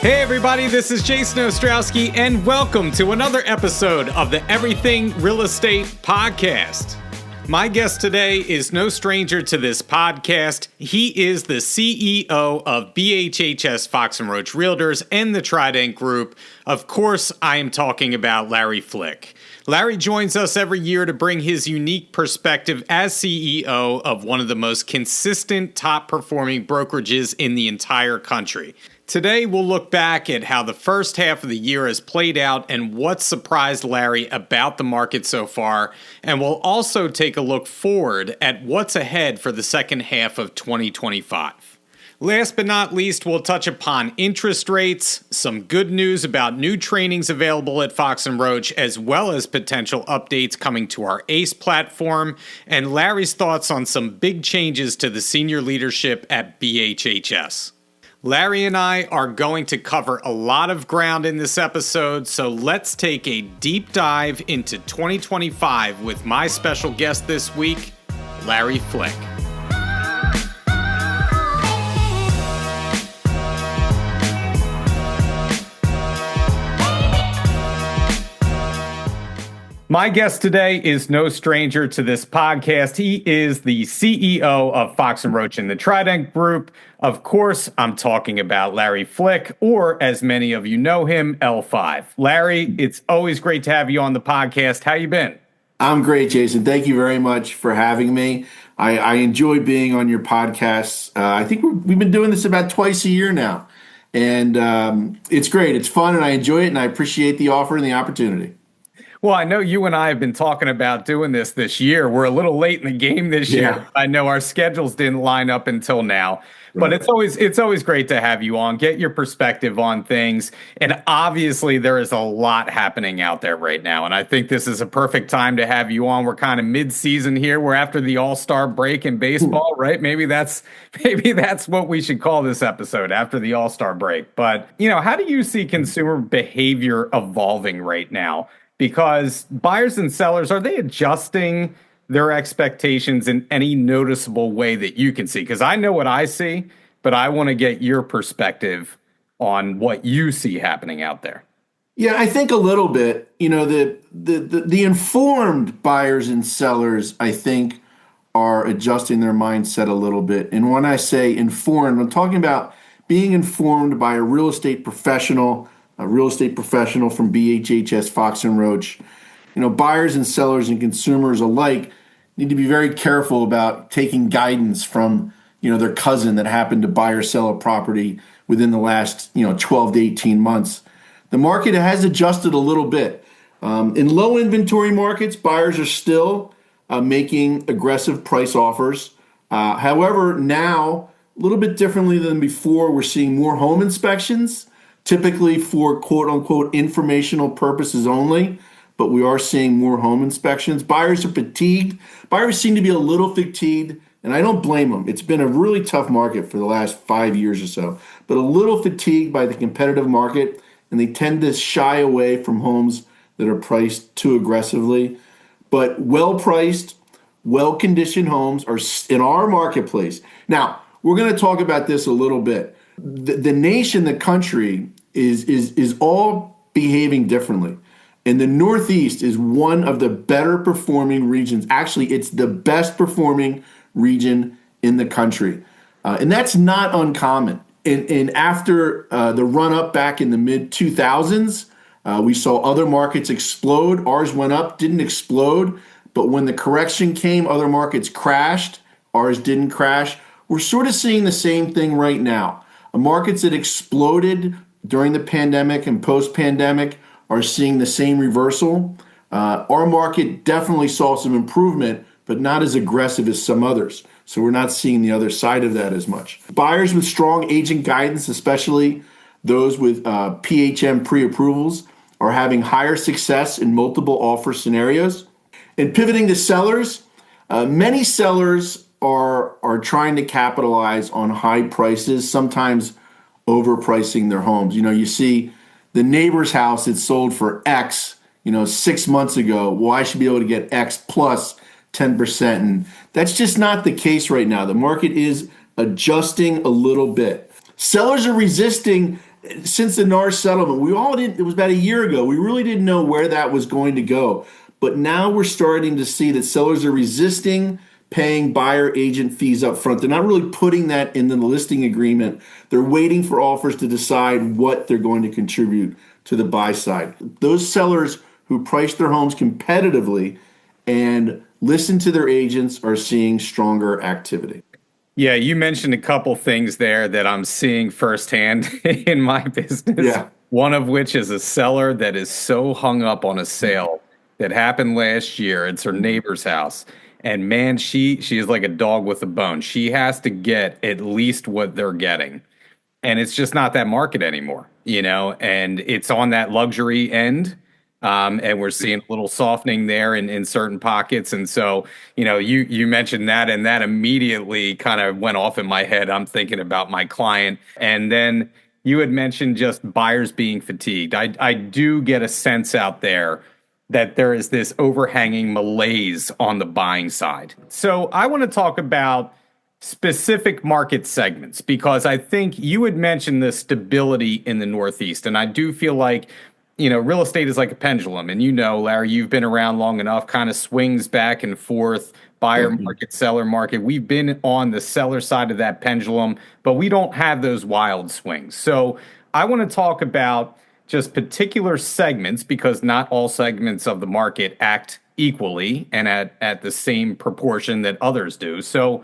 Hey everybody, this is Jason Ostrowski, and welcome to another episode of the Everything Real Estate Podcast. My guest today is no stranger to this podcast. He is the CEO of BHHS Fox Roach Realtors and the Trident Group. Of course, I am talking about Larry Flick. Larry joins us every year to bring his unique perspective as CEO of one of the most consistent, top-performing brokerages in the entire country. Today, we'll look back at how the first half of the year has played out and what surprised Larry about the market so far, and we'll also take a look forward at what's ahead for the second half of 2025. Last but not least, we'll touch upon interest rates, some good news about new trainings available at Fox & Roach, as well as potential updates coming to our ACE platform, and Larry's thoughts on some big changes to the senior leadership at BHHS. Larry and I are going to cover a lot of ground in this episode, so let's take a deep dive into 2025 with my special guest this week, Larry Flick. My guest today is no stranger to this podcast. He is the CEO of Fox & Roach and the Trident Group. Of course, I'm talking about Larry Flick, or as many of you know him, L5. Larry, it's always great to have you on the podcast. How you been? I'm great, Jason. Thank you very much for having me. I enjoy being on your podcast. I think we've been doing this about twice a year now. And it's great. It's fun, and I enjoy it, and I appreciate the offer and the opportunity. Well, I know you and I have been talking about doing this year. We're a little late in the game this year. I know our schedules didn't line up until now, but it's always great to have you on, get your perspective on things. And obviously there is a lot happening out there right now. And I think this is a perfect time to have you on. We're kind of mid-season here. We're after the All-Star break in baseball, right? Maybe that's what we should call this episode, after the All-Star break. But, how do you see consumer behavior evolving right now? Because buyers and sellers, are they adjusting their expectations in any noticeable way that you can see? Because I know what I see, but I want to get your perspective on what you see happening out there. Yeah, I think a little bit. The informed buyers and sellers, I think, are adjusting their mindset a little bit. And when I say informed, I'm talking about being informed by a real estate professional from BHHS Fox & Roach. Buyers and sellers and consumers alike need to be very careful about taking guidance from, their cousin that happened to buy or sell a property within the last, 12 to 18 months. The market has adjusted a little bit. In low inventory markets, buyers are still making aggressive price offers. However, now, a little bit differently than before, we're seeing more home inspections, typically for quote-unquote informational purposes only, but we are seeing more home inspections. Buyers are fatigued. Buyers seem to be a little fatigued, and I don't blame them. It's been a really tough market for the last 5 years or so, but a little fatigued by the competitive market, and they tend to shy away from homes that are priced too aggressively. But well-priced, well-conditioned homes are in our marketplace. Now, we're going to talk about this a little bit. The nation, the country, is all behaving differently. And the Northeast is one of the better performing regions. Actually, it's the best performing region in the country. And that's not uncommon. And after the run up back in the mid 2000s, we saw other markets explode. Ours went up, didn't explode. But when the correction came, other markets crashed. Ours didn't crash. We're sort of seeing the same thing right now. Markets that exploded during the pandemic and post-pandemic are seeing the same reversal. Our market definitely saw some improvement, but not as aggressive as some others. So we're not seeing the other side of that as much. Buyers with strong agent guidance, especially those with PHM pre-approvals, are having higher success in multiple offer scenarios. And pivoting to sellers, many sellers are trying to capitalize on high prices, sometimes overpricing their homes. You see the neighbor's house that sold for X, 6 months ago. Well, I should be able to get X plus 10%. And that's just not the case right now. The market is adjusting a little bit. Sellers are resisting since the NAR settlement, we all didn't, it was about a year ago, we really didn't know where that was going to go. But now we're starting to see that sellers are resisting paying buyer agent fees up front. They're not really putting that in the listing agreement. They're waiting for offers to decide what they're going to contribute to the buy side. Those sellers who price their homes competitively and listen to their agents are seeing stronger activity. Yeah, you mentioned a couple things there that I'm seeing firsthand in my business. Yeah. One of which is a seller that is so hung up on a sale that happened last year. It's her neighbor's house. And man, she is like a dog with a bone. She has to get at least what they're getting. And it's just not that market anymore, and it's on that luxury end. And we're seeing a little softening there in certain pockets. And so, you mentioned that, and that immediately kind of went off in my head. I'm thinking about my client. And then you had mentioned just buyers being fatigued. I do get a sense out there that there is this overhanging malaise on the buying side. So I want to talk about specific market segments, because I think you had mentioned the stability in the Northeast. And I do feel like, real estate is like a pendulum. And Larry, you've been around long enough, kind of swings back and forth, buyer market, seller market. We've been on the seller side of that pendulum, but we don't have those wild swings. So I want to talk about just particular segments, because not all segments of the market act equally and at the same proportion that others do. So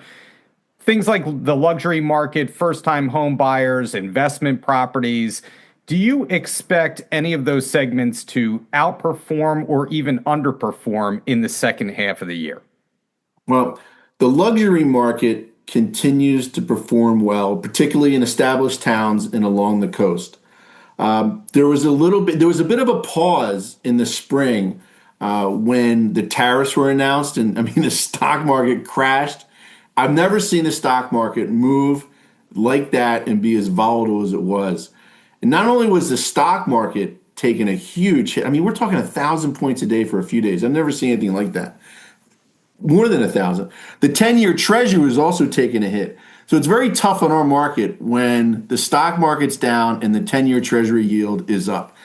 things like the luxury market, first-time home buyers, investment properties. Do you expect any of those segments to outperform or even underperform in the second half of the year? Well, the luxury market continues to perform well, particularly in established towns and along the coast. There was a bit of a pause in the spring when the tariffs were announced, and the stock market crashed. I've never seen the stock market move like that and be as volatile as it was. And not only was the stock market taking a huge hit, we're talking 1,000 points a day for a few days. I've never seen anything like that. More than 1,000. The 10-year treasury was also taking a hit. So it's very tough on our market when the stock market's down and the 10-year treasury yield is up.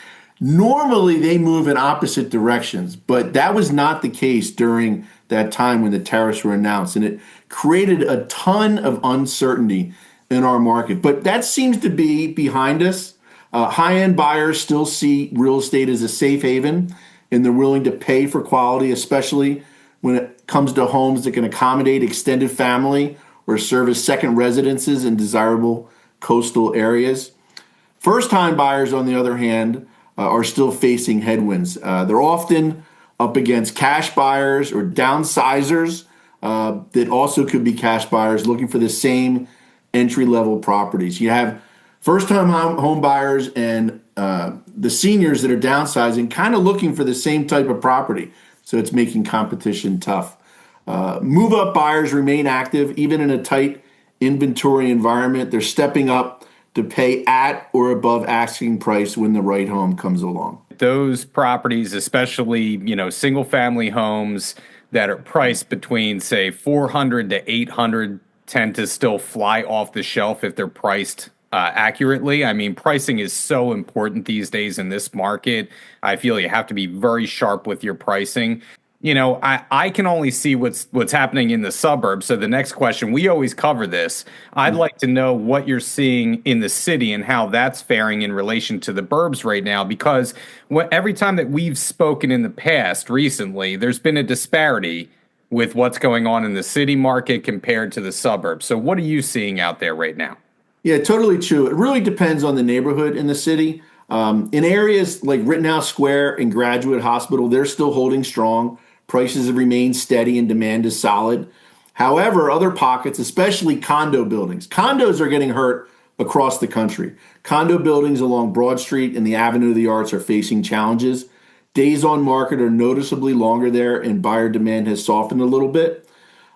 Normally, they move in opposite directions, but that was not the case during that time when the tariffs were announced, and it created a ton of uncertainty in our market. But that seems to be behind us. High-end buyers still see real estate as a safe haven, and they're willing to pay for quality, especially when it comes to homes that can accommodate extended family or serve as second residences in desirable coastal areas. First-time buyers, on the other hand, are still facing headwinds. They're often up against cash buyers or downsizers that also could be cash buyers looking for the same entry-level properties. You have first-time home buyers and the seniors that are downsizing kind of looking for the same type of property, so it's making competition tough. Move-up buyers remain active even in a tight inventory environment. They're stepping up to pay at or above asking price when the right home comes along. Those properties, especially, single family homes that are priced between, say, 400 to 800, tend to still fly off the shelf if they're priced accurately. Pricing is so important these days in this market. I feel you have to be very sharp with your pricing. I can only see what's happening in the suburbs. So the next question, we always cover this. I'd like to know what you're seeing in the city and how that's faring in relation to the burbs right now, because every time that we've spoken in the past recently, there's been a disparity with what's going on in the city market compared to the suburbs. So what are you seeing out there right now? Yeah, totally true. It really depends on the neighborhood in the city. In areas like Rittenhouse Square and Graduate Hospital, they're still holding strong. Prices have remained steady and demand is solid. However, other pockets, especially condo buildings, condos are getting hurt across the country. Condo buildings along Broad Street and the Avenue of the Arts are facing challenges. Days on market are noticeably longer there, and buyer demand has softened a little bit.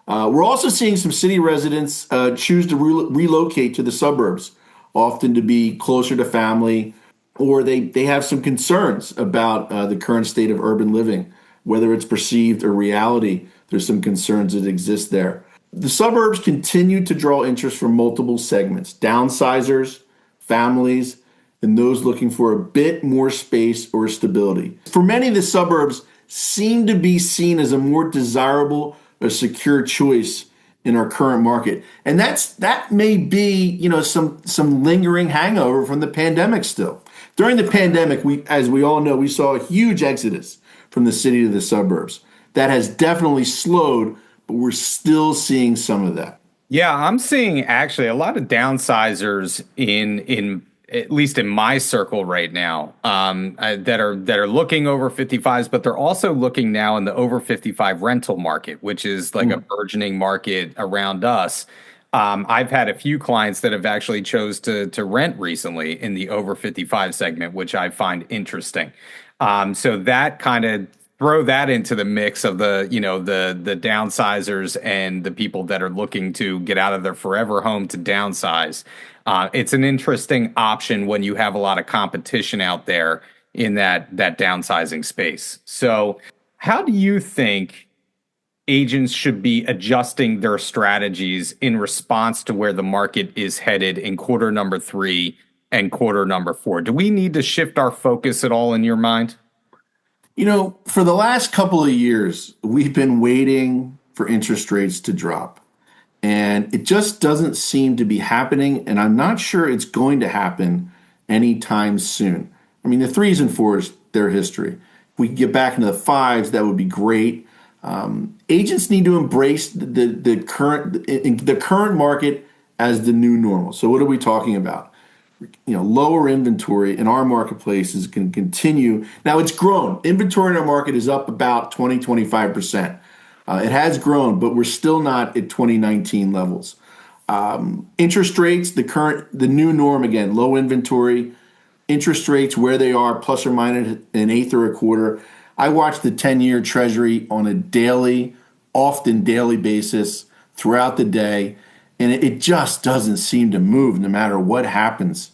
We're also seeing some city residents choose to relocate to the suburbs, often to be closer to family, or they have some concerns about the current state of urban living. Whether it's perceived or reality, there's some concerns that exist there. The suburbs continue to draw interest from multiple segments: downsizers, families, and those looking for a bit more space or stability. For many, the suburbs seem to be seen as a more desirable or secure choice in our current market. And that may be, some lingering hangover from the pandemic still. During the pandemic, as we all know, we saw a huge exodus from the city to the suburbs. That has definitely slowed, but we're still seeing some of that. Yeah, I'm seeing actually a lot of downsizers in at least in my circle right now, that are looking over 55s, but they're also looking now in the over 55 rental market, which is like a burgeoning market around us. I've had a few clients that have actually chose to rent recently in the over 55 segment, which I find interesting. So that kind of throw that into the mix of the downsizers and the people that are looking to get out of their forever home to downsize. It's an interesting option when you have a lot of competition out there in that downsizing space. So how do you think agents should be adjusting their strategies in response to where the market is headed in quarter number 3 and quarter number 4? Do we need to shift our focus at all in your mind? For the last couple of years, we've been waiting for interest rates to drop. And it just doesn't seem to be happening. And I'm not sure it's going to happen anytime soon. I mean, the 3s and 4s, their history. If we could get back into the 5s, that would be great. Agents need to embrace the current market as the new normal. So what are we talking about? Lower inventory in our marketplace is going to continue. Now it's grown. Inventory in our market is up about 25%. It has grown, but we're still not at 2019 levels. Interest rates, the new norm again, low inventory, interest rates where they are, plus or minus an eighth or a quarter. I watch the 10-year Treasury on a often daily basis throughout the day, and it just doesn't seem to move no matter what happens.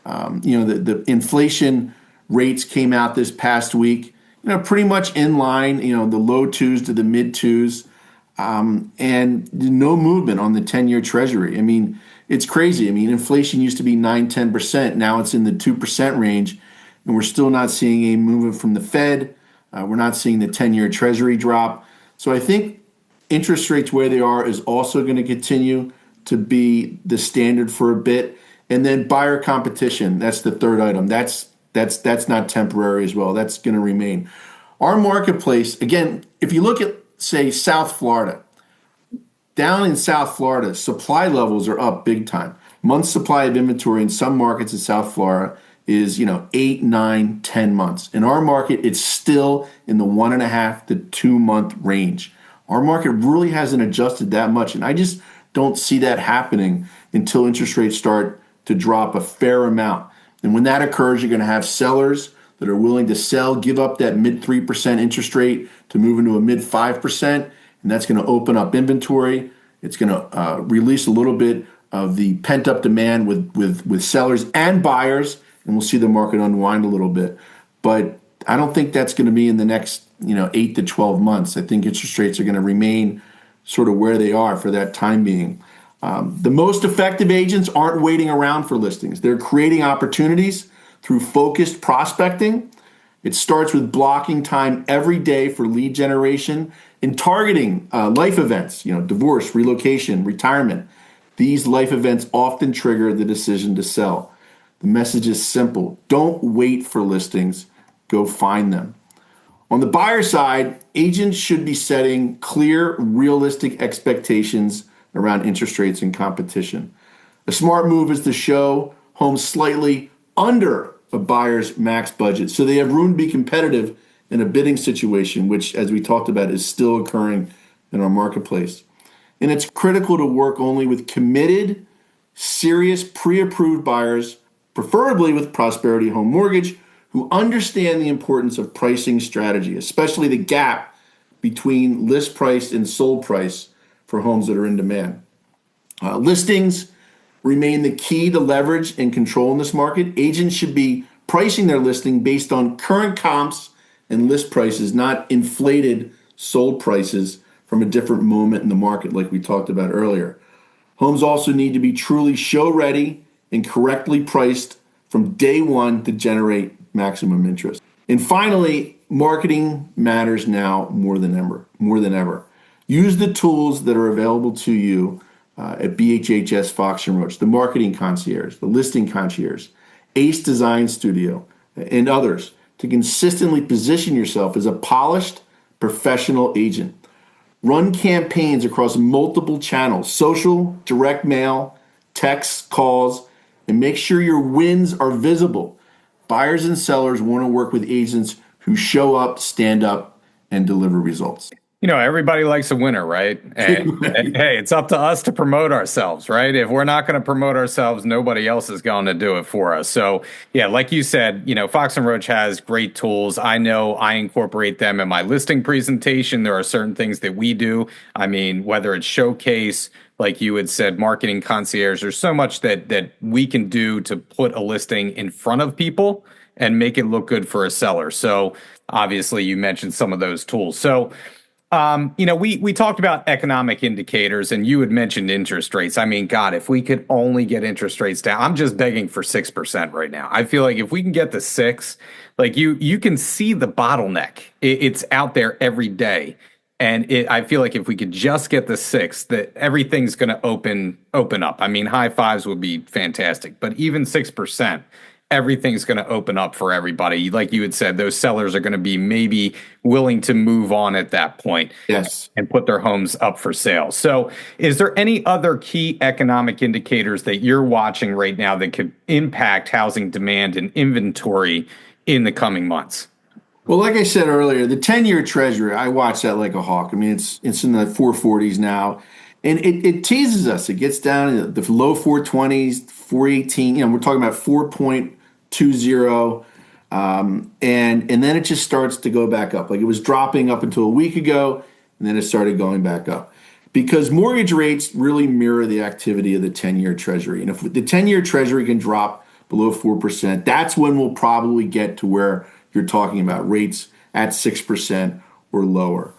The inflation rates came out this past week, pretty much in line, the low 2s to the mid 2s, and no movement on the 10-year Treasury. I mean, it's crazy. I mean, inflation used to be 9-10%. Now it's in the 2% range, and we're still not seeing a movement from the Fed. We're not seeing the 10-year Treasury drop. So I think interest rates where they are is also going to continue to be the standard for a bit. And then buyer competition, that's the third item. That's not temporary as well. That's going to remain. Our marketplace, again, if you look at, say, South Florida, down in South Florida, supply levels are up big time. Months supply of inventory in some markets in South Florida is 8, 9, 10 months. In our market, it's still in the 1.5 to 2 month range. Our market really hasn't adjusted that much, and I just don't see that happening until interest rates start to drop a fair amount. And when that occurs, you're going to have sellers that are willing to sell, give up that mid 3% interest rate to move into a mid 5%, and that's going to open up inventory. It's going to release a little bit of the pent-up demand with sellers and buyers, and we'll see the market unwind a little bit. But I don't think that's going to be in the next 8 to 12 months. I think interest rates are going to remain sort of where they are for that time being. The most effective agents aren't waiting around for listings. They're creating opportunities through focused prospecting. It starts with blocking time every day for lead generation and targeting life events, divorce, relocation, retirement. These life events often trigger the decision to sell. The message is simple. Don't wait for listings. Go find them. On the buyer side, agents should be setting clear, realistic expectations around interest rates and competition. A smart move is to show homes slightly under a buyer's max budget so they have room to be competitive in a bidding situation, which, as we talked about, is still occurring in our marketplace. And it's critical to work only with committed, serious, pre-approved buyers, preferably with Prosperity Home Mortgage, who understand the importance of pricing strategy, especially the gap between list price and sold price for homes that are in demand. Listings remain the key to leverage and control in this market. Agents should be pricing their listing based on current comps and list prices, not inflated sold prices from a different moment in the market like we talked about earlier. Homes also need to be truly show ready and correctly priced from day one to generate maximum interest. And finally, marketing matters now more than ever. Use the tools that are available to you at BHHS Fox Roach, the marketing concierge, the listing concierge, Ace Design Studio, and others to consistently position yourself as a polished professional agent. Run campaigns across multiple channels, social, direct mail, texts, calls, and make sure your wins are visible. Buyers and sellers want to work with agents who show up, stand up, and deliver results. Everybody likes a winner, right? And hey, it's up to us to promote ourselves, right? If we're not going to promote ourselves, nobody else is going to do it for us. So, yeah, like you said, Fox and Roach has great tools. I know I incorporate them in my listing presentation. There are certain things that we do. I mean, whether it's showcase, like you had said, marketing concierge, there's so much that we can do to put a listing in front of people and make it look good for a seller. So, obviously, you mentioned some of those tools. So, we talked about economic indicators, and you had mentioned interest rates. I mean, God, if we could only get interest rates down, I'm just begging for 6% right now. I feel like if we can get to 6, like you can see the bottleneck. It's out there every day, and I feel like if we could just get the 6, that everything's going to open up. I mean, high fives would be fantastic, but even 6%. Everything's going to open up for everybody. Like you had said, those sellers are going to be maybe willing to move on at that point. Yes. And put their homes up for sale. So is there any other key economic indicators that you're watching right now that could impact housing demand and inventory in the coming months? Well, like I said earlier, the 10-year Treasury, I watch that like a hawk. I mean, it's in the 440s now. And it teases us. It gets down in the low 420s, 418. We're talking about 4.20, and then it just starts to go back up. Like it was dropping up until a week ago, and then it started going back up. Because mortgage rates really mirror the activity of the 10-year Treasury. And if the 10-year Treasury can drop below 4%, that's when we'll probably get to where you're talking about rates at 6% or lower.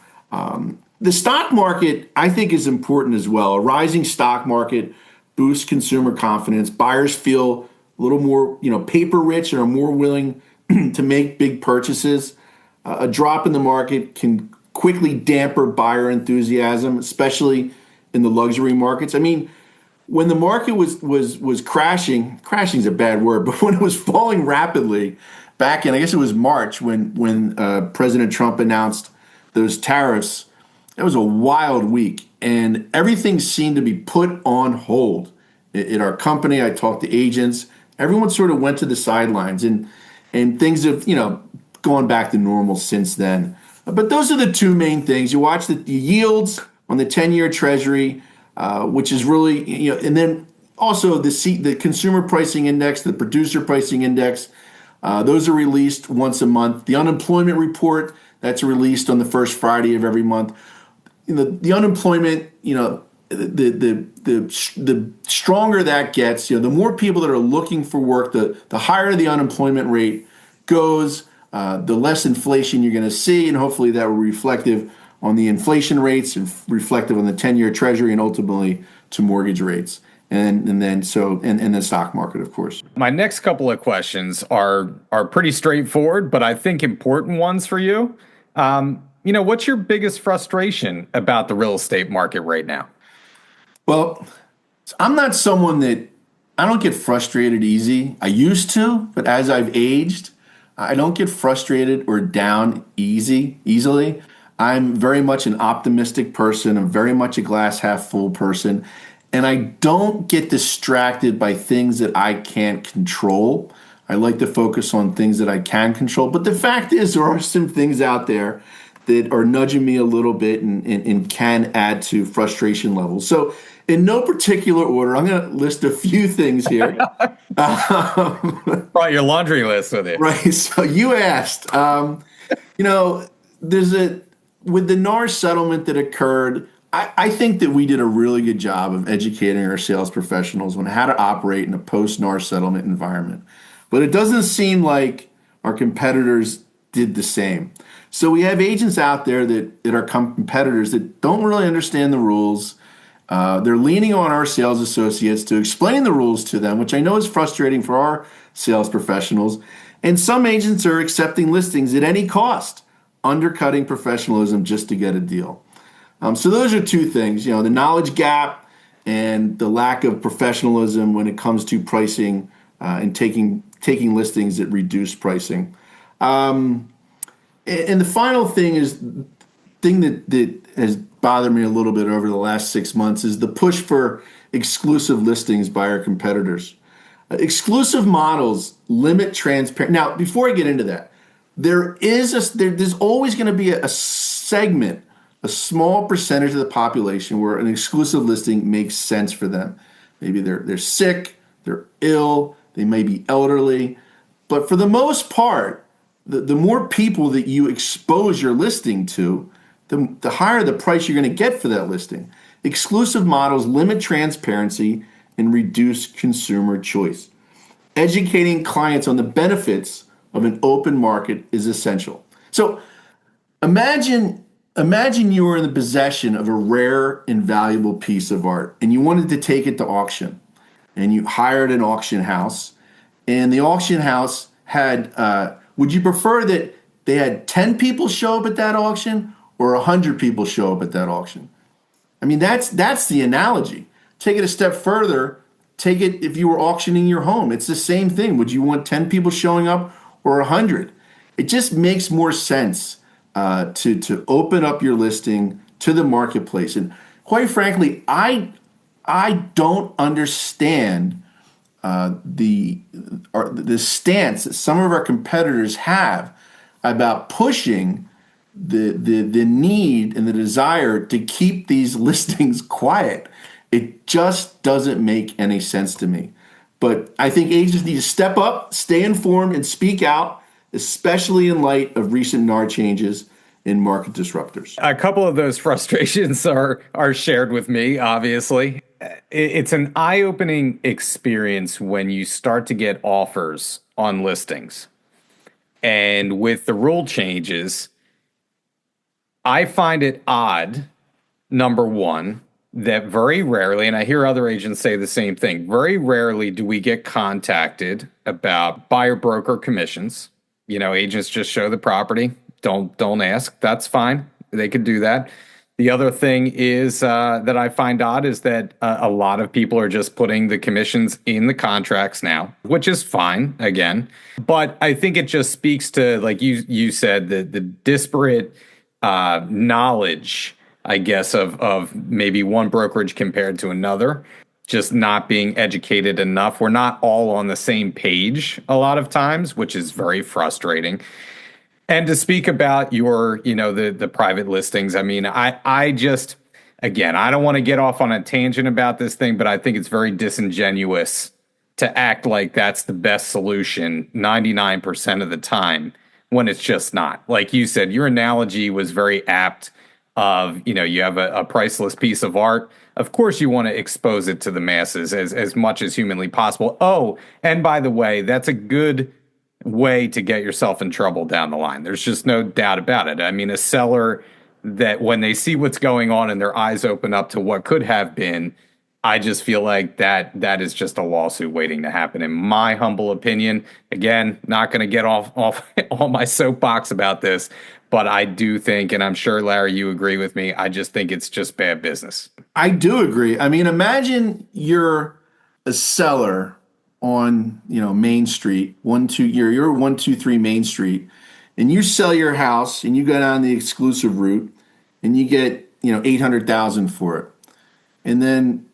The stock market, I think, is important as well. A rising stock market boosts consumer confidence. Buyers feel a little more, paper rich and are more willing to make big purchases. A drop in the market can quickly damper buyer enthusiasm, especially in the luxury markets. I mean, when the market was crashing is a bad word, but when it was falling rapidly back in, I guess it was March when President Trump announced those tariffs. It was a wild week, and everything seemed to be put on hold. At our company, I talked to agents. Everyone sort of went to the sidelines, and things have, gone back to normal since then. But those are the two main things. You watch the yields on the 10-year Treasury, which is really, and then also the consumer pricing index, the producer pricing index. Those are released once a month. The unemployment report, that's released on the first Friday of every month. The unemployment, the stronger that gets, the more people that are looking for work, the higher the unemployment rate goes, the less inflation you're going to see, and hopefully that will be reflective on the inflation rates and reflective on the 10-year Treasury and ultimately to mortgage rates. And then the stock market, of course. My next couple of questions are pretty straightforward, but I think important ones for you. What's your biggest frustration about the real estate market right now? Well, I'm not someone that I don't get frustrated easy. I used to, but as I've aged, I don't get frustrated or down easily. I'm very much an optimistic person. I'm very much a glass half full person. And I don't get distracted by things that I can't control. I like to focus on things that I can control. But the fact is, there are some things out there that are nudging me a little bit and can add to frustration levels. So in no particular order, I'm going to list a few things here. Brought your laundry list with you. Right. So you asked, with the NAR settlement that occurred, I think that we did a really good job of educating our sales professionals on how to operate in a post-NAR settlement environment. But it doesn't seem like our competitors did the same. So we have agents out there that are competitors that don't really understand the rules. They're leaning on our sales associates to explain the rules to them, which I know is frustrating for our sales professionals. And some agents are accepting listings at any cost, undercutting professionalism just to get a deal. So those are two things, the knowledge gap and the lack of professionalism when it comes to pricing and taking listings at reduced pricing. And the final thing that has bothered me a little bit over the last 6 months is the push for exclusive listings by our competitors. Exclusive models limit transparency. Now, before I get into that, there's always going to be a segment, a small percentage of the population where an exclusive listing makes sense for them. Maybe they're sick, they're ill, they may be elderly, but for the most part, the more people that you expose your listing to, the higher the price you're going to get for that listing. Exclusive models limit transparency and reduce consumer choice. Educating clients on the benefits of an open market is essential. So imagine you were in the possession of a rare and valuable piece of art and you wanted to take it to auction, and you hired an auction house, and the auction house had, would you prefer that they had 10 people show up at that auction or 100 people show up at that auction? I mean, that's the analogy. Take it a step further. Take it if you were auctioning your home. It's the same thing. Would you want 10 people showing up or 100? It just makes more sense to open up your listing to the marketplace. And quite frankly, I don't understand the stance that some of our competitors have about pushing the need and the desire to keep these listings quiet. It just doesn't make any sense to me. But I think agents need to step up, stay informed, and speak out, especially in light of recent NAR changes and market disruptors. A couple of those frustrations are shared with me, obviously. It's an eye-opening experience when you start to get offers on listings. And with the rule changes, I find it odd, number one, that very rarely, and I hear other agents say the same thing, very rarely do we get contacted about buyer broker commissions. Agents just show the property. Don't ask. That's fine. They could do that. The other thing is that I find odd is that a lot of people are just putting the commissions in the contracts now, which is fine, again. But I think it just speaks to, like you said, the disparate knowledge, I guess, of maybe one brokerage compared to another, just not being educated enough. We're not all on the same page a lot of times, which is very frustrating. And to speak about your, the private listings, I mean, I just, again, I don't want to get off on a tangent about this thing, but I think it's very disingenuous to act like that's the best solution 99% of the time when it's just not. Like you said, your analogy was very apt of, you have a priceless piece of art. Of course, you want to expose it to the masses as much as humanly possible. Oh, and by the way, that's a good way to get yourself in trouble down the line. There's just no doubt about it. I mean, a seller that when they see what's going on and their eyes open up to what could have been, I just feel like that is just a lawsuit waiting to happen, in my humble opinion. Again, not going to get off all my soapbox about this, but I do think, and I'm sure, Larry, you agree with me, I just think it's just bad business. I do agree. I mean, imagine you're a seller on Main Street, you're 123 Main Street, and you sell your house and you go down the exclusive route and you get $800,000 for it, and then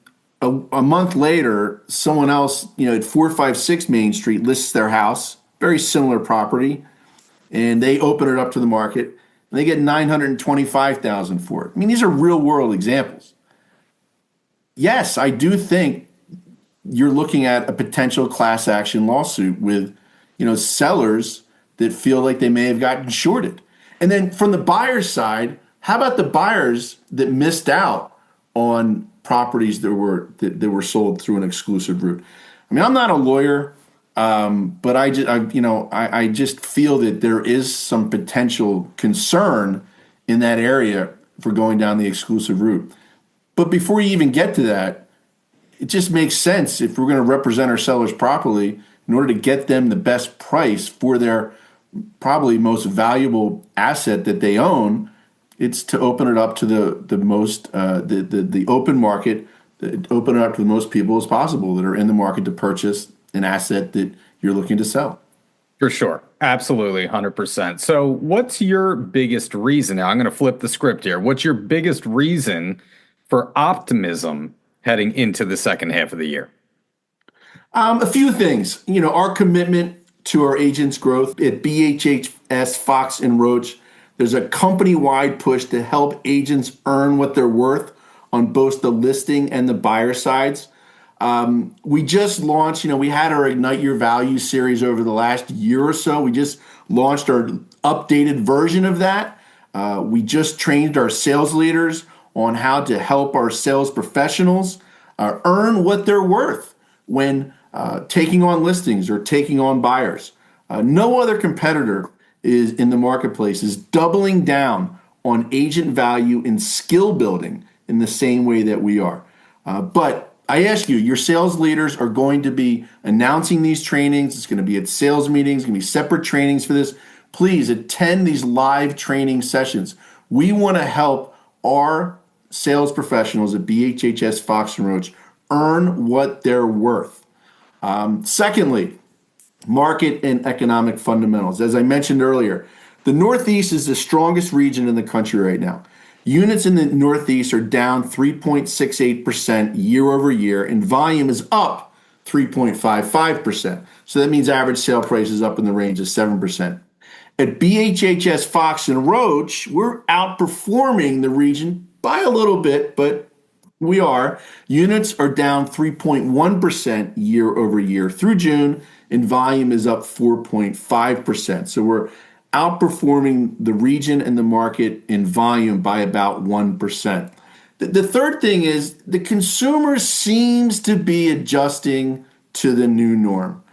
a month later, someone else at 456 Main Street lists their house, very similar property, and they open it up to the market and they get $925,000 for it. I mean, these are real world examples. Yes, I do think you're looking at a potential class action lawsuit with, sellers that feel like they may have gotten shorted. And then from the buyer's side, how about the buyers that missed out on properties that were sold through an exclusive route? I mean, I'm not a lawyer, but I just feel that there is some potential concern in that area for going down the exclusive route. But before you even get to that, it just makes sense if we're going to represent our sellers properly in order to get them the best price for their probably most valuable asset that they own, it's to open it up to the open market, open it up to the most people as possible that are in the market to purchase an asset that you're looking to sell. For sure. Absolutely. 100%. So what's your biggest reason? Now I'm going to flip the script here. What's your biggest reason for optimism heading into the second half of the year? A few things. Our commitment to our agents' growth at BHHS Fox and Roach. There's a company-wide push to help agents earn what they're worth on both the listing and the buyer sides. We just launched, we had our Ignite Your Value series over the last year or so. We just launched our updated version of that. We just trained our sales leaders on how to help our sales professionals earn what they're worth when taking on listings or taking on buyers. No other competitor is in the marketplace is doubling down on agent value and skill building in the same way that we are. But I ask you, your sales leaders are going to be announcing these trainings. It's going to be at sales meetings, it's going to be separate trainings for this. Please attend these live training sessions. We want to help our sales professionals at BHHS Fox and Roach earn what they're worth. Secondly, market and economic fundamentals. As I mentioned earlier, the Northeast is the strongest region in the country right now. Units in the Northeast are down 3.68% year over year, and volume is up 3.55%. So that means average sale price is up in the range of 7%. At BHHS Fox and Roach, we're outperforming the region by a little bit, but we are. Units are down 3.1% year over year through June, and volume is up 4.5%. So we're outperforming the region and the market in volume by about 1%. The third thing is the consumer seems to be adjusting to the new norm.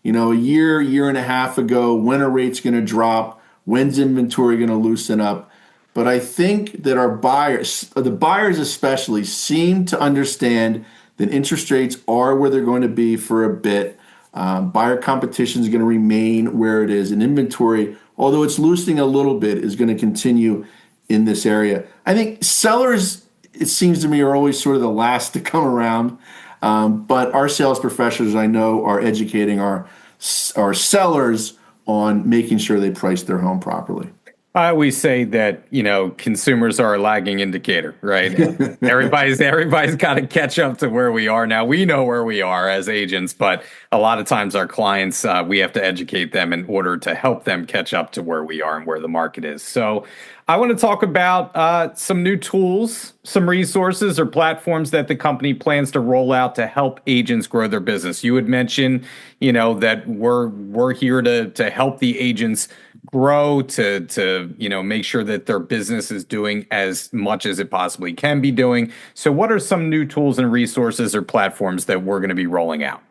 A year and a half ago, when are rates going to drop? When's inventory going to loosen up? But I think that our buyers, the buyers especially, seem to understand that interest rates are where they're going to be for a bit. Buyer competition is going to remain where it is, and inventory, although it's loosening a little bit, is going to continue in this area. I think sellers, it seems to me, are always sort of the last to come around. But our sales professionals, I know, are educating our sellers on making sure they price their home properly. I always say that, consumers are a lagging indicator, right? Everybody's got to catch up to where we are now. We know where we are as agents, but a lot of times our clients, we have to educate them in order to help them catch up to where we are and where the market is. So I want to talk about some new tools, some resources or platforms that the company plans to roll out to help agents grow their business. You had mentioned, that we're here to help the agents grow, to make sure that their business is doing as much as it possibly can be doing. So what are some new tools and resources or platforms that we're going to be rolling out?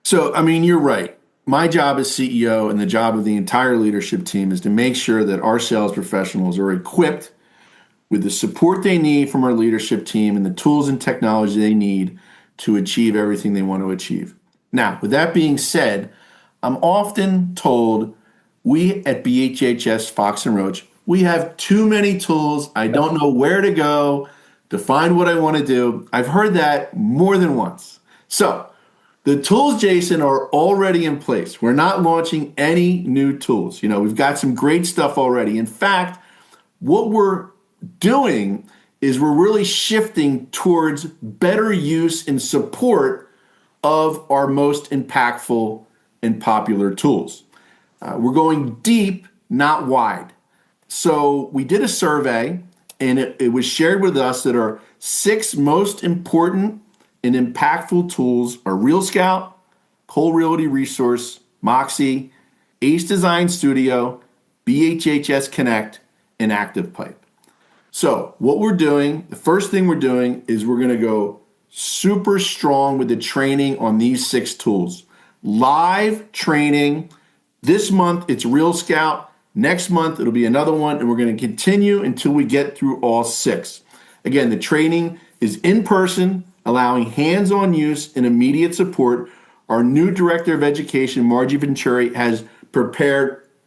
So, you're right. My job as CEO and the job of the entire leadership team is to make sure that our sales professionals are equipped with the support they need from our leadership team and the tools and technology they need to achieve everything they want to achieve. Now, with that being said, I'm often told we at BHHS Fox and Roach, we have too many tools. I don't know where to go to find what I want to do. I've heard that more than once. So the tools, Jason, are already in place. We're not launching any new tools. We've got some great stuff already. In fact, what we're doing is we're really shifting towards better use and support of our most impactful and popular tools. We're going deep, not wide. So we did a survey, and it was shared with us that our 6 most important and impactful tools are Real Scout, Cole Realty Resource, Moxie, Ace Design Studio, BHHS Connect, and Active Pipe. So what we're doing, the first thing we're doing is we're going to go super strong with the training on these 6 tools. Live training. This month, it's Real Scout. Next month, it'll be another one, and we're going to continue until we get through all 6. Again, the training is in person, allowing hands-on use and immediate support. Our new director of education, Margie Venturi,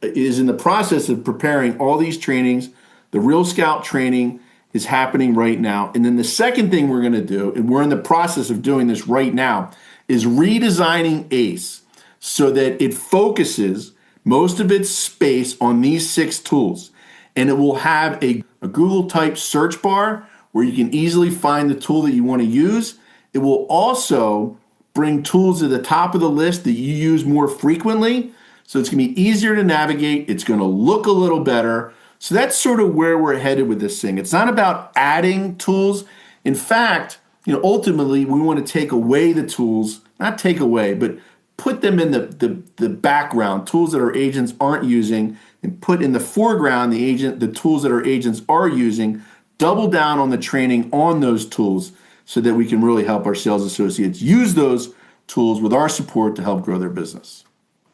is in the process of preparing all these trainings. The Real Scout training is happening right now. And then the second thing we're going to do, and we're in the process of doing this right now, is redesigning ACE so that it focuses most of its space on these 6 tools. And it will have a Google type search bar where you can easily find the tool that you want to use. It will also bring tools to the top of the list that you use more frequently. So it's going to be easier to navigate. It's going to look a little better. So that's sort of where we're headed with this thing. It's not about adding tools. In fact, ultimately we want to take away the tools, not take away, but put them in the background, tools that our agents aren't using, and put in the foreground the tools that our agents are using, double down on the training on those tools so that we can really help our sales associates use those tools with our support to help grow their business.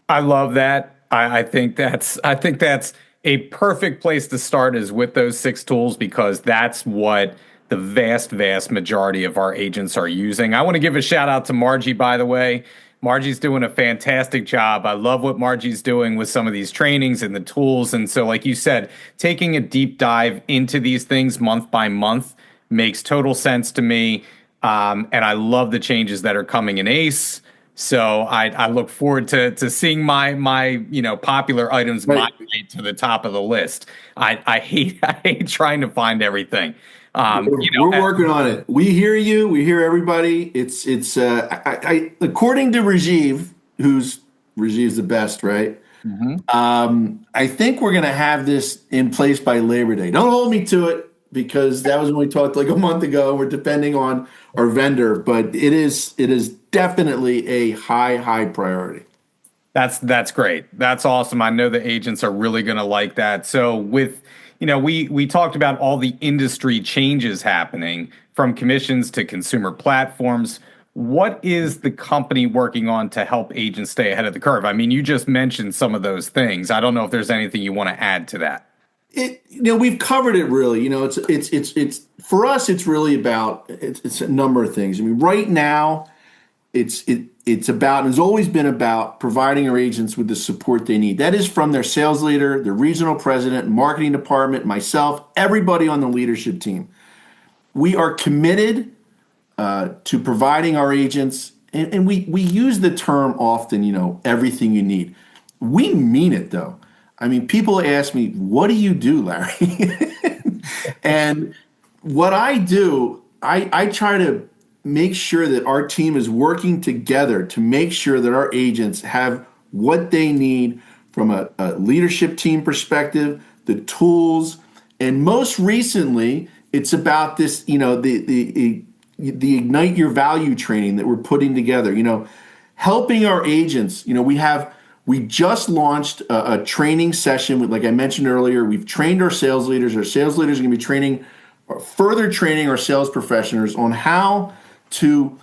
I love that. I think that's a perfect place to start, is with those 6 tools, because that's what the vast majority of our agents are using. I want to give a shout out to Margie, by the way. Margie's doing a fantastic job. I love what Margie's doing with some of these trainings and the tools. And so, like you said, taking a deep dive into these things month by month makes total sense to me. And I love the changes that are coming in ACE. So I look forward to seeing my popular items migrate to the top of the list. I hate trying to find everything. We're working on it. We hear you. We hear everybody. It's according to Rajiv, Rajiv's the best, right? Mm-hmm. I think we're going to have this in place by Labor Day. Don't hold me to it, because that was when we talked like a month ago. We're depending on our vendor, but it is definitely a high priority. That's great. That's awesome. I know the agents are really going to like that. So with we talked about all the industry changes happening, from commissions to consumer platforms. What is the company working on to help agents stay ahead of the curve? I mean, you just mentioned some of those things. I don't know if there's anything you want to add to that. We've covered it really. It's for us. It's really about it's a number of things. I mean, right now, it's about, and has always been about, providing our agents with the support they need. That is from their sales leader, their regional president, marketing department, myself, everybody on the leadership team. We are committed to providing our agents, and we use the term often, everything you need. We mean it, though. I mean, people ask me, what do you do, Larry? And what I do, I try to make sure that our team is working together to make sure that our agents have what they need from a leadership team perspective, the tools, and most recently, it's about this, the Ignite Your Value training that we're putting together, helping our agents. We just launched a training session like I mentioned earlier. We've trained our sales leaders. Our sales leaders are going to be further training our sales professionals on how to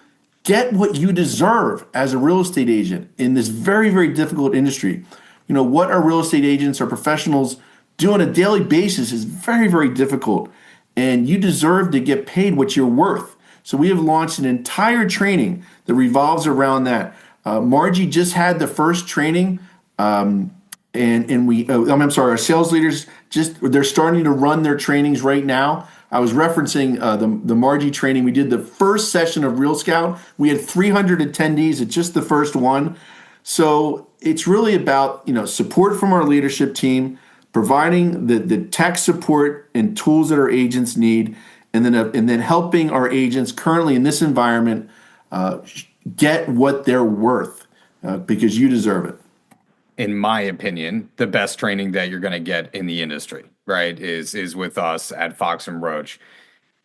get what you deserve as a real estate agent in this very, very difficult industry. What our real estate agents, our professionals do on a daily basis is very, very difficult. And you deserve to get paid what you're worth. So we have launched an entire training that revolves around that. Margie just had the first training, our sales leaders they're starting to run their trainings right now. I was referencing the Margie training. We did the first session of Real Scout. We had 300 attendees at just the first one. So it's really about support from our leadership team, providing the tech support and tools that our agents need, and then helping our agents currently in this environment get what they're worth, because you deserve it. In my opinion, the best training that you're going to get in the industry, right, is with us at Fox and Roach.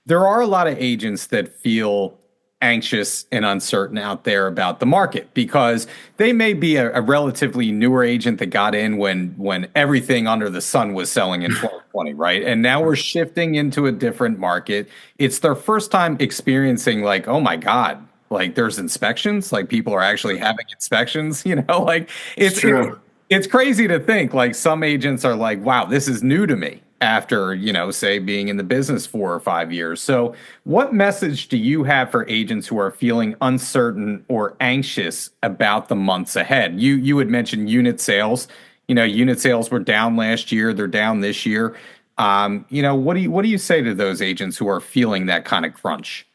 There are a lot of agents that feel anxious and uncertain out there about the market, because they may be a relatively newer agent that got in when everything under the sun was selling in 2020, right? And now we're shifting into a different market. It's their first time experiencing like, oh my God, like there's inspections, like people are actually having inspections, like it's crazy to think like some agents are like, wow, this is new to me, after, say being in the business 4 or 5 years. So what message do you have for agents who are feeling uncertain or anxious about the months ahead? You had mentioned unit sales. Unit sales were down last year. They're down this year. What do you say to those agents who are feeling that kind of crunch?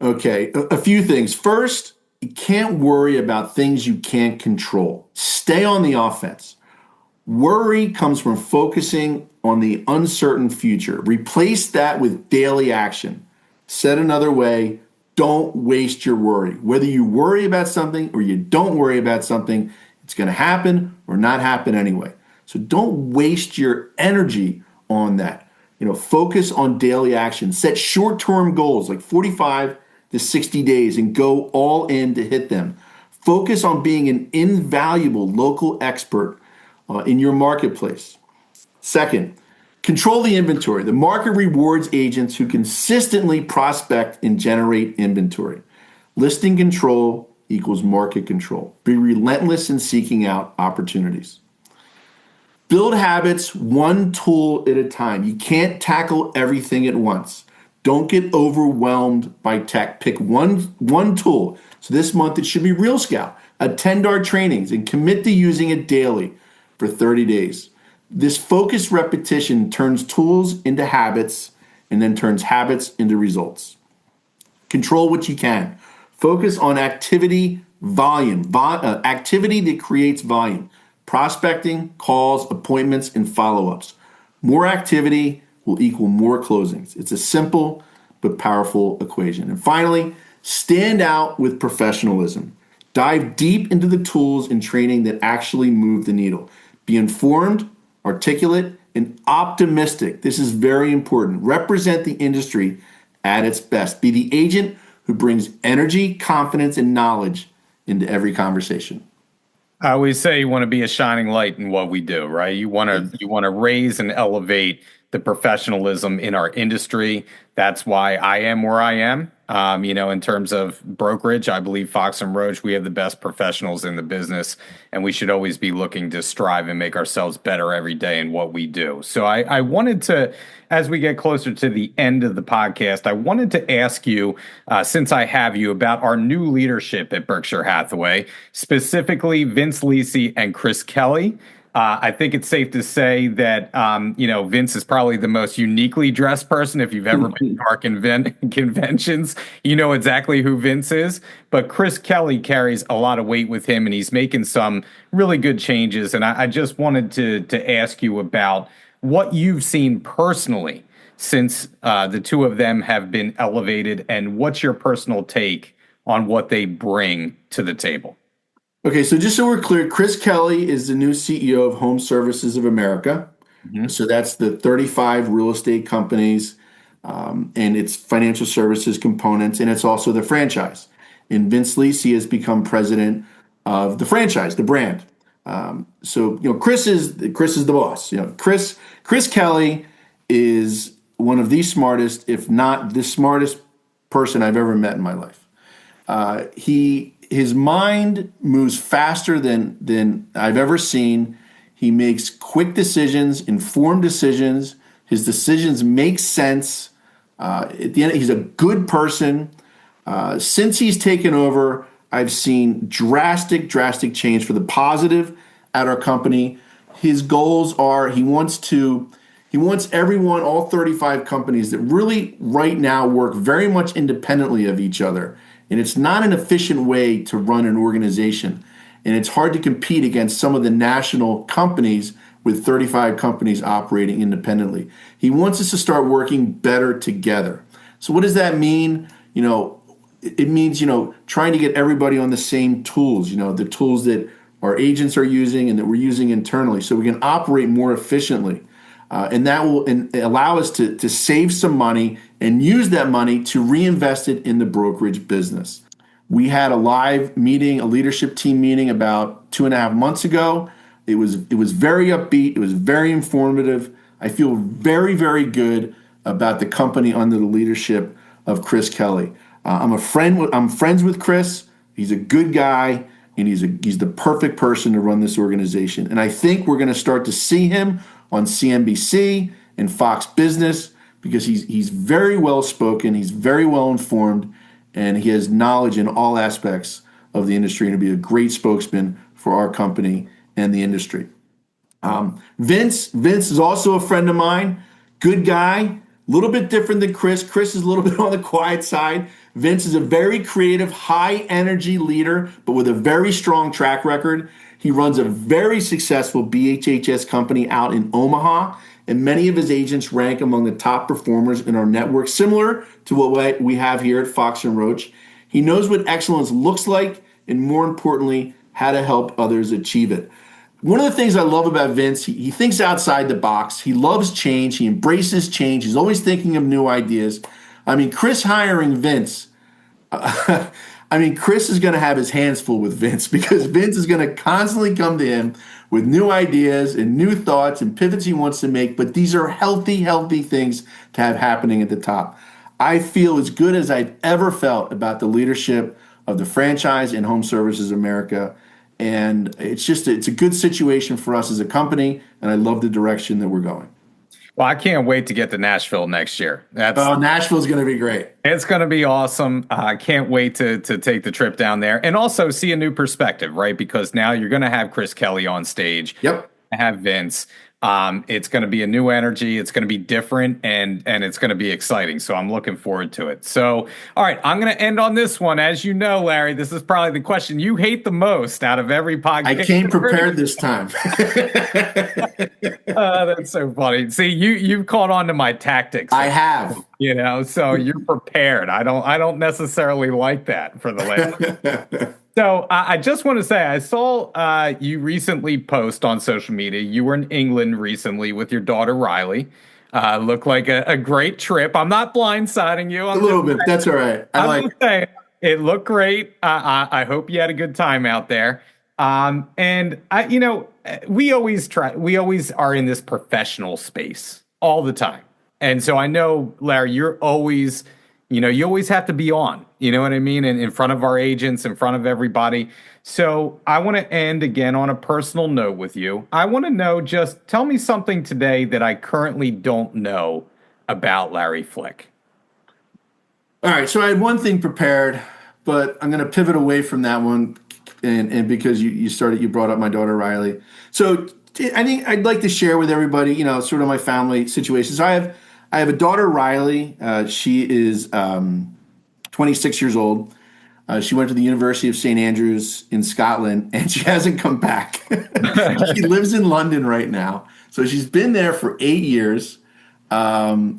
Okay, a few things. First, you can't worry about things you can't control. Stay on the offense. Worry comes from focusing on the uncertain future. Replace that with daily action. Said another way, don't waste your worry. Whether you worry about something or you don't worry about something, it's going to happen or not happen anyway. So don't waste your energy on that. Focus on daily action. Set short-term goals like 45 to 60 days and go all in to hit them. Focus on being an invaluable local expert in your marketplace. Second, control the inventory. The market rewards agents who consistently prospect and generate inventory. Listing control equals market control. Be relentless in seeking out opportunities. Build habits one tool at a time. You can't tackle everything at once. Don't get overwhelmed by tech. Pick one tool. So this month it should be Real Scout. Attend our trainings and commit to using it daily for 30 days. This focused repetition turns tools into habits and then turns habits into results. Control what you can. Focus on activity volume, activity that creates volume. Prospecting, calls, appointments, and follow-ups. More activity will equal more closings. It's a simple but powerful equation. And finally, stand out with professionalism. Dive deep into the tools and training that actually move the needle. Be informed, articulate, and optimistic. This is very important. Represent the industry at its best. Be the agent who brings energy, confidence, and knowledge into every conversation. I always say you want to be a shining light in what we do, right? You want to raise and elevate the professionalism in our industry. That's why I am where I am. In terms of brokerage, I believe Fox and Roach, we have the best professionals in the business, and we should always be looking to strive and make ourselves better every day in what we do. So I wanted to, as we get closer to the end of the podcast, I wanted to ask you, since I have you, about our new leadership at Berkshire Hathaway, specifically Vince Lisi and Chris Kelly. I think it's safe to say that, Vince is probably the most uniquely dressed person. If you've ever been to our conventions, you know exactly who Vince is. But Chris Kelly carries a lot of weight with him, and he's making some really good changes. And I just wanted to ask you about what you've seen personally since the two of them have been elevated, and what's your personal take on what they bring to the table? Okay, so just so we're clear, Chris Kelly is the new CEO of HomeServices of America. Mm-hmm. So that's the 35 real estate companies and its financial services components, and it's also the franchise. And Vince Lisi has become president of the franchise, the brand. Chris is the boss. Chris Kelly is one of the smartest, if not the smartest person I've ever met in my life. His mind moves faster than I've ever seen. He makes quick decisions, informed decisions. His decisions make sense. At the end, he's a good person. Since he's taken over, I've seen drastic change for the positive at our company. His goals are he wants everyone, all 35 companies that really right now work very much independently of each other. And it's not an efficient way to run an organization. And it's hard to compete against some of the national companies with 35 companies operating independently. He wants us to start working better together. So what does that mean? It means, trying to get everybody on the same tools, the tools that our agents are using and that we're using internally so we can operate more efficiently. And that will allow us to save some money and use that money to reinvest it in the brokerage business. We had a live meeting, a leadership team meeting about 2.5 months ago. It was very upbeat. It was very informative. I feel very, very good about the company under the leadership of Chris Kelly. I'm friends with Chris. He's a good guy, and he's the perfect person to run this organization. And I think we're going to start to see him on CNBC in Fox Business because he's very well spoken, he's very well informed, and he has knowledge in all aspects of the industry, and to be a great spokesman for our company and the industry. Vince is also a friend of mine, good guy, a little bit different than Chris. Chris is a little bit on the quiet side. Vince is a very creative, high energy leader, but with a very strong track record. He runs a very successful BHHS company out in Omaha, and many of his agents rank among the top performers in our network, similar to what we have here at Fox and Roach. He knows what excellence looks like, and more importantly, how to help others achieve it. One of the things I love about Vince, he thinks outside the box. He loves change. He embraces change. He's always thinking of new ideas. I mean, Chris hiring Vince, Chris is going to have his hands full with Vince because Vince is going to constantly come to him with new ideas and new thoughts and pivots he wants to make. But these are healthy things to have happening at the top. I feel as good as I've ever felt about the leadership of the franchise in Home Services America. And it's a good situation for us as a company, and I love the direction that we're going. Well, I can't wait to get to Nashville next year. Nashville's going to be great. It's going to be awesome. I can't wait to take the trip down there and also see a new perspective, right? Because now you're going to have Chris Kelly on stage. Yep. Have Vince. It's going to be a new energy. It's going to be different, and it's going to be exciting. So I'm looking forward to it. So, all right, I'm going to end on this one. As you know, Larry, this is probably the question you hate the most out of every podcast. I came prepared this time. That's so funny. See, you've caught on to my tactics. I have. So you're prepared. I don't necessarily like that for the last. So I just want to say, I saw you recently post on social media. You were in England recently with your daughter, Riley. Looked like a great trip. I'm not blindsiding you. A little bit. That's all right. I'm just saying, it looked great. I hope you had a good time out there. And we always are in this professional space all the time. And so I know, Larry, you're always, you always have to be on, you know what I mean? And in front of our agents, in front of everybody. So I want to end again on a personal note with you. I want to know, just tell me something today that I currently don't know about Larry Flick. All right. So I had one thing prepared, but I'm going to pivot away from that one. And because you brought up my daughter, Riley. So I think I'd like to share with everybody, sort of my family situation. So I have a daughter, Riley. She is 26 years old. She went to the University of St. Andrews in Scotland, and she hasn't come back. She lives in London right now. So she's been there for 8 years.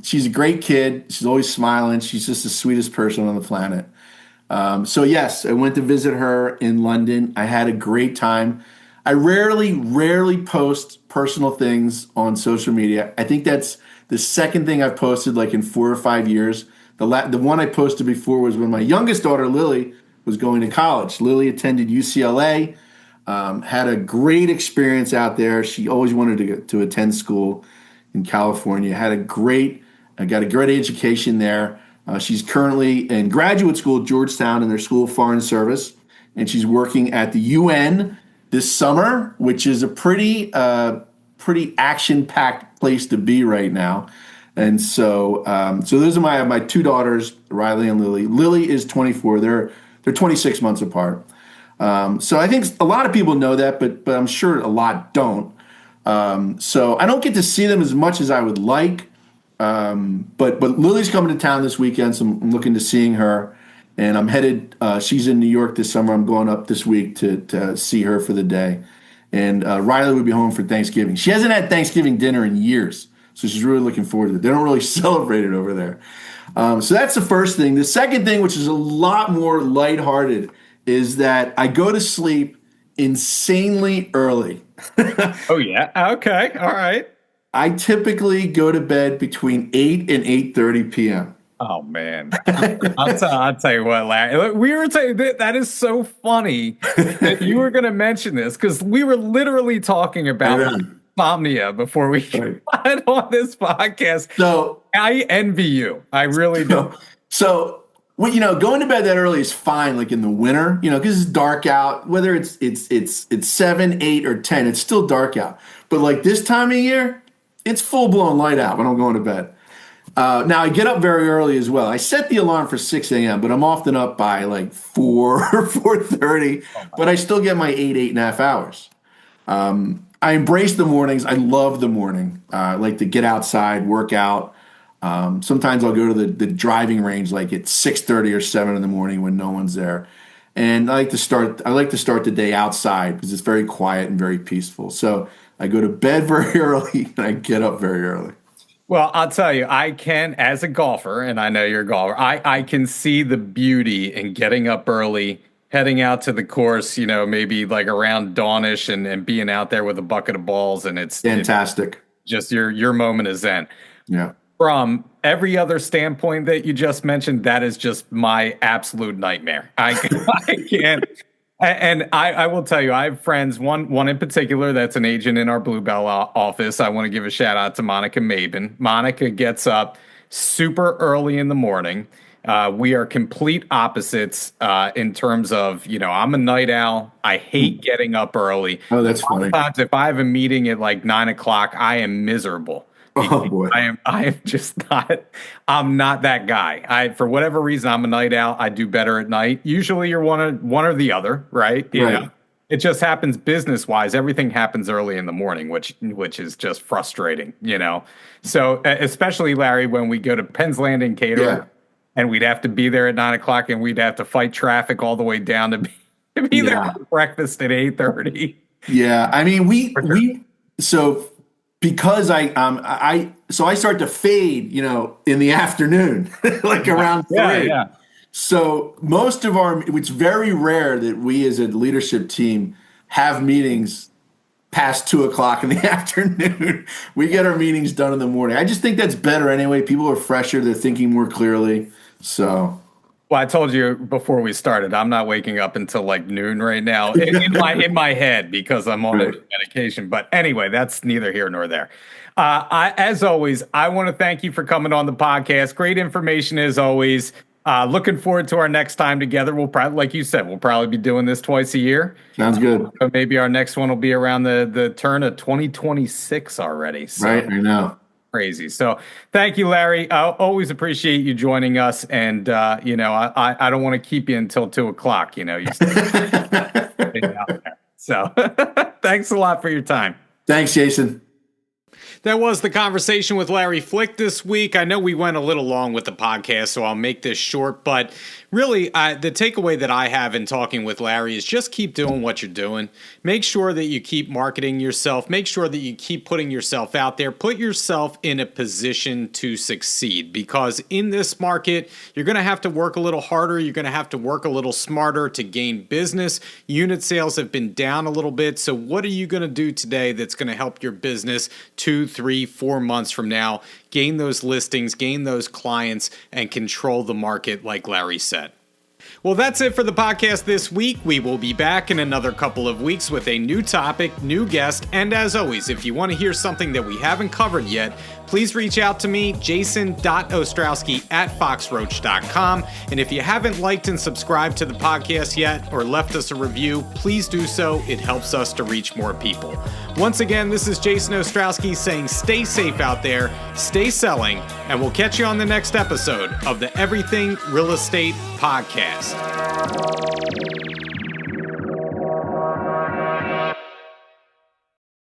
She's a great kid. She's always smiling. She's just the sweetest person on the planet. So yes, I went to visit her in London. I had a great time. I rarely post personal things on social media. I think that's the second thing I've posted like in 4 or 5 years. The one I posted before was when my youngest daughter, Lily, was going to college. Lily attended UCLA, had a great experience out there. She always wanted to attend school in California. Got a great education there. She's currently in graduate school at Georgetown in their School of Foreign Service, and she's working at the UN this summer, which is a pretty action-packed place to be right now. And so those are my two daughters, Riley and Lily. Lily is 24. They're 26 months apart. So I think a lot of people know that, but I'm sure a lot don't. So I don't get to see them as much as I would like. But Lily's coming to town this weekend, so I'm looking to seeing her. And I'm headed, she's in New York this summer. I'm going up this week to see her for the day. And Riley will be home for Thanksgiving. She hasn't had Thanksgiving dinner in years, so she's really looking forward to it. They don't really celebrate it over there. So that's the first thing. The second thing, which is a lot more lighthearted, is that I go to sleep insanely early. Oh, yeah? Okay. All right. I typically go to bed between 8 and 8:30 p.m. Oh, man. I'll tell you what, Larry. We were saying that is so funny that you were going to mention this, because we were literally talking about insomnia before we got on this podcast. So I envy you. I really do. So going to bed that early is fine, like in the winter, because it's dark out. Whether it's 7, 8, or 10, it's still dark out. But like this time of year, it's full blown light out when I'm going to bed. Now I get up very early as well. I set the alarm for 6 a.m., but I'm often up by like 4 or 4:30. But I still get my 8.5 hours. I embrace the mornings. I love the morning. I like to get outside, work out. Sometimes I'll go to the driving range like at 6:30 or 7 in the morning when no one's there. And I like to start the day outside because it's very quiet and very peaceful. So I go to bed very early and I get up very early. Well, I'll tell you, I can, as a golfer, and I know you're a golfer, I can see the beauty in getting up early, heading out to the course, maybe like around dawnish and being out there with a bucket of balls. And it's fantastic. Just your moment is zen. Yeah. From every other standpoint that you just mentioned, that is just my absolute nightmare. I can't. And I will tell you, I have friends, one in particular that's an agent in our Bluebell office. I want to give a shout out to Monica Mabin. Monica gets up super early in the morning. We are complete opposites in terms of, I'm a night owl. I hate getting up early. Oh, that's funny. Sometimes if I have a meeting at like 9 o'clock, I am miserable. Oh boy. I am just not, I'm not that guy. For whatever reason, I'm a night owl. I do better at night. Usually you're one or the other, right? Right. It just happens business wise. Everything happens early in the morning, which is just frustrating, So especially Larry, when we go to Penn's Landing Catering and we'd have to be there at 9 o'clock and we'd have to fight traffic all the way down to be there for breakfast at 8:30. Yeah. I mean, because I start to fade, in the afternoon, like around 3. Yeah. So it's very rare that we as a leadership team have meetings past 2 o'clock in the afternoon. We get our meetings done in the morning. I just think that's better anyway. People are fresher. They're thinking more clearly. So. Well, I told you before we started, I'm not waking up until like noon right now in my head because I'm on medication. But anyway, that's neither here nor there. As always, I want to thank you for coming on the podcast. Great information as always. Looking forward to our next time together. We'll probably, like you said, we'll probably be doing this twice a year. Sounds good. So maybe our next one will be around the turn of 2026 already. So. Right, I know. Crazy. So thank you, Larry. I always appreciate you joining us. And, I don't want to keep you until 2 o'clock, you So thanks a lot for your time. Thanks, Jason. That was the conversation with Larry Flick this week. I know we went a little long with the podcast, so I'll make this short. But really, the takeaway that I have in talking with Larry is just keep doing what you're doing. Make sure that you keep marketing yourself. Make sure that you keep putting yourself out there. Put yourself in a position to succeed. Because in this market, you're going to have to work a little harder. You're going to have to work a little smarter to gain business. Unit sales have been down a little bit. So what are you going to do today that's going to help your business 2, 3, 4 months from now, gain those listings, gain those clients, and control the market like Larry said? Well, that's it for the podcast this week. We will be back in another couple of weeks with a new topic, new guest, and as always, if you want to hear something that we haven't covered yet, please reach out to me, jason.ostrowski@foxroach.com. And if you haven't liked and subscribed to the podcast yet or left us a review, please do so. It helps us to reach more people. Once again, this is Jason Ostrowski saying stay safe out there, stay selling, and we'll catch you on the next episode of the Everything Real Estate Podcast.